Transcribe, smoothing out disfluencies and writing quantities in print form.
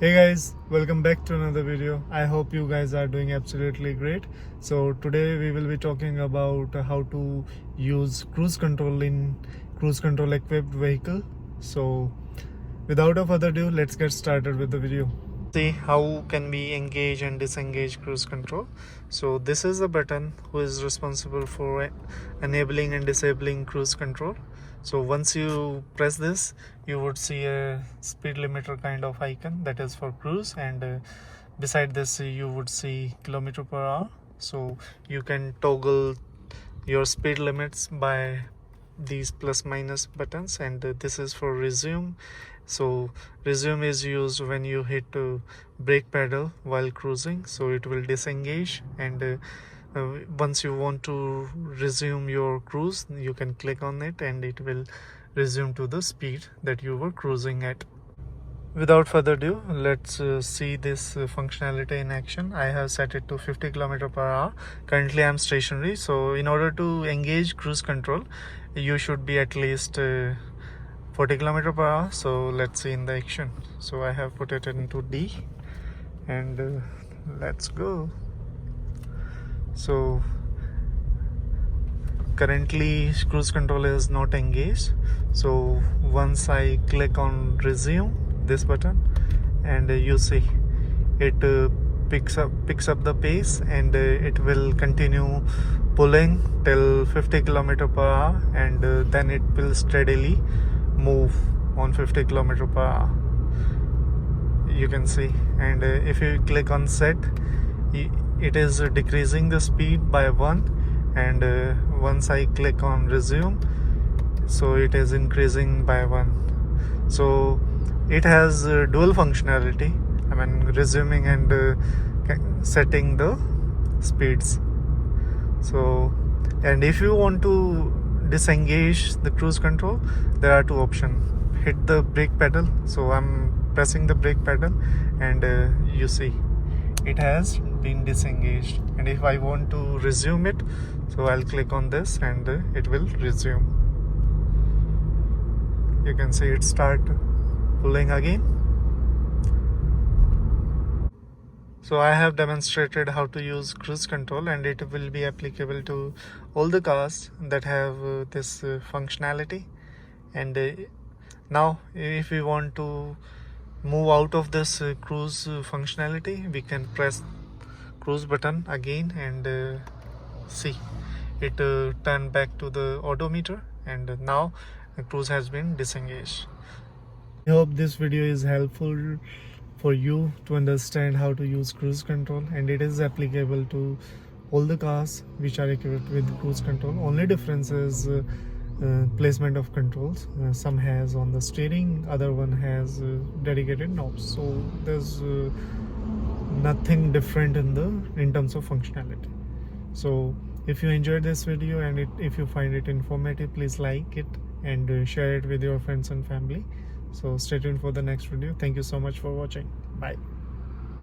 Hey guys, welcome back to another video. I hope you guys are doing absolutely great. So today we will be talking about how to use cruise control in cruise control equipped vehicle. So without a further ado, let's get started with the video. See how can we engage and disengage cruise control. So this is a button who is responsible for enabling and disabling cruise control. So once you press this, you would see a speed limiter kind of icon that is for cruise, and beside this you would see kilometer per hour. So you can toggle your speed limits by these plus minus buttons, and this is for resume. So resume is used when you hit brake pedal while cruising, so it will disengage, and once you want to resume your cruise, you can click on it and it will resume to the speed that you were cruising at. Without further ado, let's see this functionality in action. I have set it to 50 km per hour. Currently I'm stationary, so in order to engage cruise control you should be at least 40 km per hour. So let's see in the action. So I have put it into D, and let's go. So currently cruise control is not engaged. So once I click on resume, this button, and you see it picks up the pace, and it will continue pulling till 50 km per hour, and then it will steadily move on 50 km per hour. You can see, and if you click on set, it is decreasing the speed by 1, and once I click on resume, so it is increasing by 1. So it has dual functionality, I mean resuming and setting the speeds. So, and if you want to disengage the cruise control, there are two options. Hit the brake pedal. So I'm pressing the brake pedal, and you see it has been disengaged. And if I want to resume it, so I'll click on this and it will resume. You can see it start pulling again. So I have demonstrated how to use cruise control, and it will be applicable to all the cars that have this functionality. And now if we want to move out of this cruise functionality, we can press cruise button again, and see it turn back to the odometer, and now the cruise has been disengaged. I hope this video is helpful for you to understand how to use cruise control, and it is applicable to all the cars which are equipped with cruise control. Only difference is placement of controls. Some has on the steering, other one has dedicated knobs. So there's nothing different in terms of functionality. So if you enjoyed this video, and if you find it informative, please like it and share it with your friends and family. So stay tuned for the next video. Thank you so much for watching. Bye.